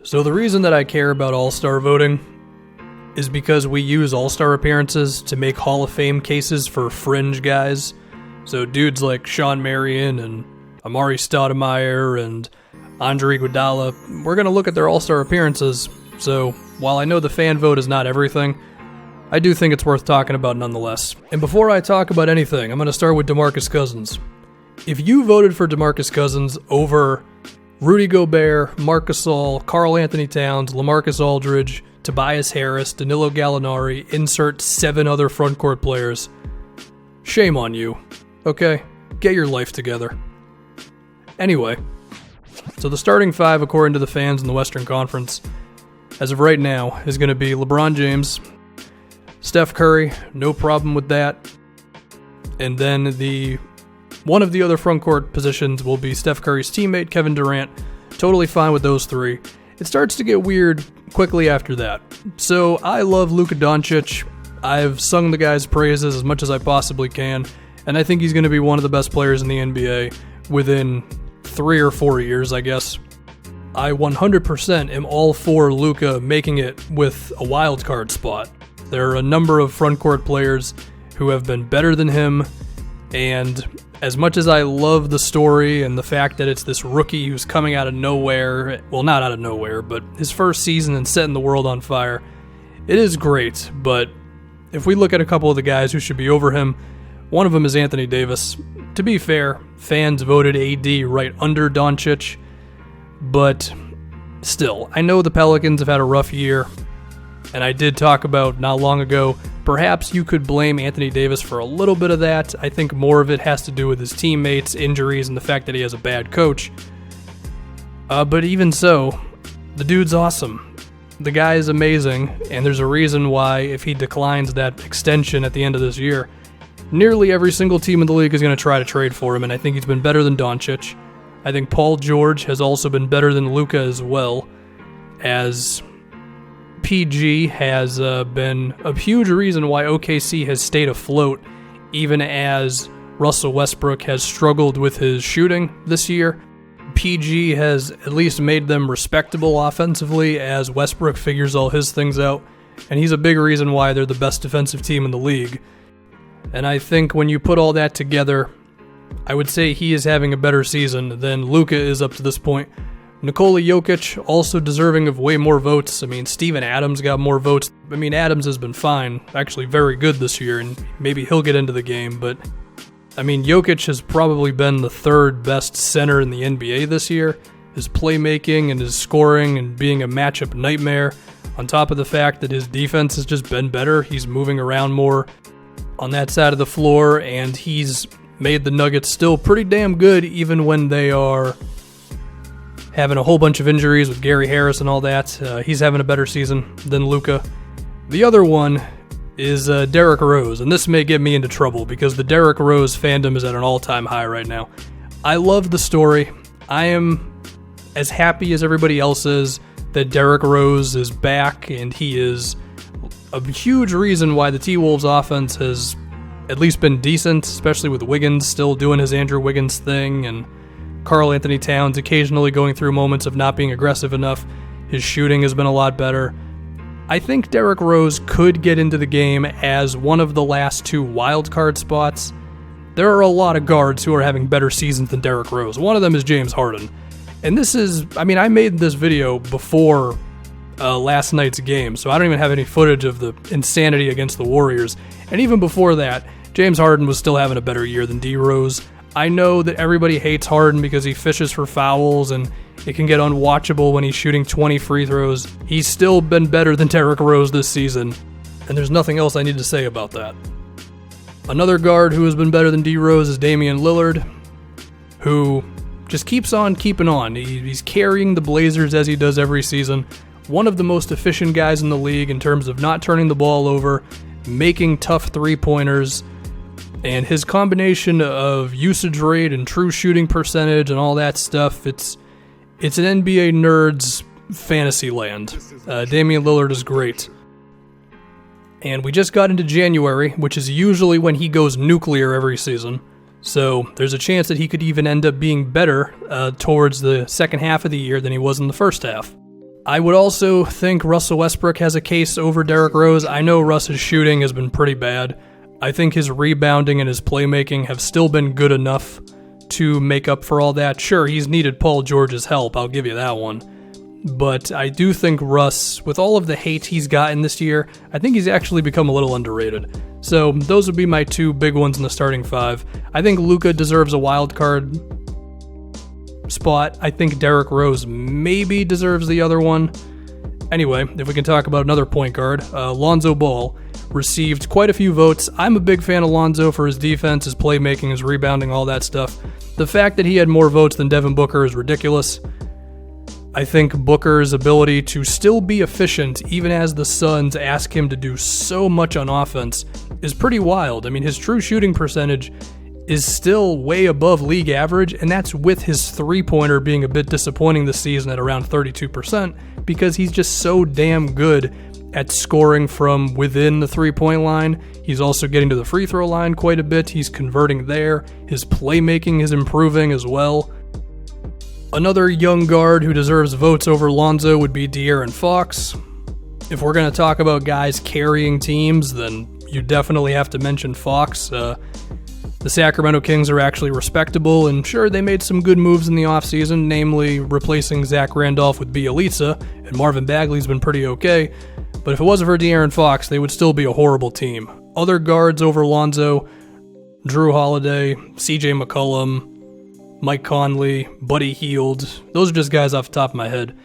So the reason that I care about All-Star voting is because we use All-Star appearances to make Hall of Fame cases for fringe guys. So dudes like Sean Marion and Amari Stoudemire and Andre Iguodala, we're going to look at their All-Star appearances. So while I know the fan vote is not everything, I do think it's worth talking about nonetheless. And before I talk about anything, I'm going to start with Demarcus Cousins. If you voted for Demarcus Cousins over Rudy Gobert, Marc Gasol, Karl Anthony Towns, LaMarcus Aldridge, Tobias Harris, Danilo Gallinari, insert 7 other frontcourt players, shame on you, okay? Get your life together. Anyway, so the starting 5 according to the fans in the Western Conference, as of right now, is going to be LeBron James, Steph Curry, no problem with that, and then one of the other frontcourt positions will be Steph Curry's teammate, Kevin Durant. Totally fine with those 3. It starts to get weird quickly after that. So I love Luka Doncic. I've sung the guy's praises as much as I possibly can, and I think he's going to be one of the best players in the NBA within 3 or 4 years, I guess. I 100% am all for Luka making it with a wild card spot. There are a number of frontcourt players who have been better than him, and as much as I love the story and the fact that it's this rookie who's coming out of nowhere, well, not out of nowhere, but his first season and setting the world on fire, it is great. But if we look at a couple of the guys who should be over him, one of them is Anthony Davis. To be fair, fans voted AD right under Doncic, but still, I know the Pelicans have had a rough year, and I did talk about not long ago, perhaps you could blame Anthony Davis for a little bit of that. I think more of it has to do with his teammates, injuries, and the fact that he has a bad coach. But even so, the dude's awesome. The guy is amazing, and there's a reason why if he declines that extension at the end of this year, nearly every single team in the league is going to try to trade for him, and I think he's been better than Doncic. I think Paul George has also been better than Luka as well, as PG has been a huge reason why OKC has stayed afloat, even as Russell Westbrook has struggled with his shooting this year. PG has at least made them respectable offensively as Westbrook figures all his things out, and he's a big reason why they're the best defensive team in the league. And I think when you put all that together, I would say he is having a better season than Luka is up to this point. Nikola Yogesh, also deserving of way more votes. I mean, Steven Adams got more votes. I mean, Adams has been fine, actually very good this year, and maybe he'll get into the game, but I mean, Jokic has probably been the 3rd best center in the NBA this year. His playmaking and his scoring and being a matchup nightmare, on top of the fact that his defense has just been better. He's moving around more on that side of the floor, and he's made the Nuggets still pretty damn good even when they are having a whole bunch of injuries with Gary Harris and all that. He's having a better season than Luka. The other one is Derrick Rose, and this may get me into trouble because the Derrick Rose fandom is at an all-time high right now. I love the story. I am as happy as everybody else is that Derrick Rose is back, and he is a huge reason why the T-Wolves offense has at least been decent, especially with Wiggins still doing his Andrew Wiggins thing, and Karl Anthony Towns occasionally going through moments of not being aggressive enough. His shooting has been a lot better. I think Derrick Rose could get into the game as one of the last 2 wildcard spots. There are a lot of guards who are having better seasons than Derrick Rose. One of them is James Harden. And this is, I mean, I made this video before last night's game, so I don't even have any footage of the insanity against the Warriors. And even before that, James Harden was still having a better year than D. Rose. I know that everybody hates Harden because he fishes for fouls and it can get unwatchable when he's shooting 20 free throws. He's still been better than Derrick Rose this season, and there's nothing else I need to say about that. Another guard who has been better than D. Rose is Damian Lillard, who just keeps on keeping on. He's carrying the Blazers as he does every season. One of the most efficient guys in the league in terms of not turning the ball over, making tough three-pointers, and his combination of usage rate and true shooting percentage and all that stuff, it's an NBA nerd's fantasy land. Damian Lillard is great. And we just got into January, which is usually when he goes nuclear every season. So there's a chance that he could even end up being better towards the second half of the year than he was in the first half. I would also think Russell Westbrook has a case over Derrick Rose. I know Russ's shooting has been pretty bad. I think his rebounding and his playmaking have still been good enough to make up for all that. Sure, he's needed Paul George's help, I'll give you that one. But I do think Russ, with all of the hate he's gotten this year, I think he's actually become a little underrated. So those would be my two big ones in the starting five. I think Luka deserves a wild card spot. I think Derrick Rose maybe deserves the other one. Anyway, if we can talk about another point guard, Lonzo Ball received quite a few votes. I'm a big fan of Lonzo for his defense, his playmaking, his rebounding, all that stuff. The fact that he had more votes than Devin Booker is ridiculous. I think Booker's ability to still be efficient, even as the Suns ask him to do so much on offense, is pretty wild. I mean, his true shooting percentage is still way above league average, and that's with his three-pointer being a bit disappointing this season at around 32%, because he's just so damn good at scoring from within the three-point line. He's also getting to the free throw line quite a bit. He's converting there. His playmaking is improving as well. Another young guard who deserves votes over Lonzo would be De'Aaron Fox. If we're going to talk about guys carrying teams, then you definitely have to mention Fox. The Sacramento Kings are actually respectable, and sure, they made some good moves in the offseason, namely replacing Zach Randolph with Bielitsa, and Marvin Bagley's been pretty okay, but if it wasn't for De'Aaron Fox, they would still be a horrible team. Other guards over Lonzo, Drew Holiday, CJ McCollum, Mike Conley, Buddy Hield, those are just guys off the top of my head.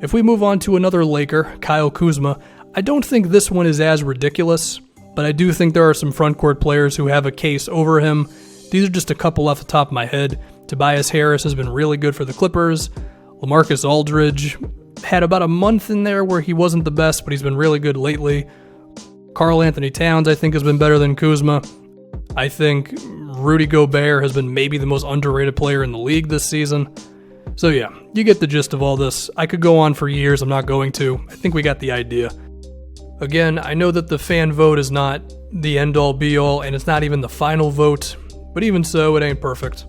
If we move on to another Laker, Kyle Kuzma, I don't think this one is as ridiculous, but I do think there are some frontcourt players who have a case over him. These are just a couple off the top of my head. Tobias Harris has been really good for the Clippers. LaMarcus Aldridge had about a month in there where he wasn't the best, but he's been really good lately. Karl Anthony Towns, I think, has been better than Kuzma. I think Rudy Gobert has been maybe the most underrated player in the league this season. So yeah, you get the gist of all this. I could go on for years, I'm not going to. I think we got the idea. Again, I know that the fan vote is not the end-all be-all, and it's not even the final vote, but even so, it ain't perfect.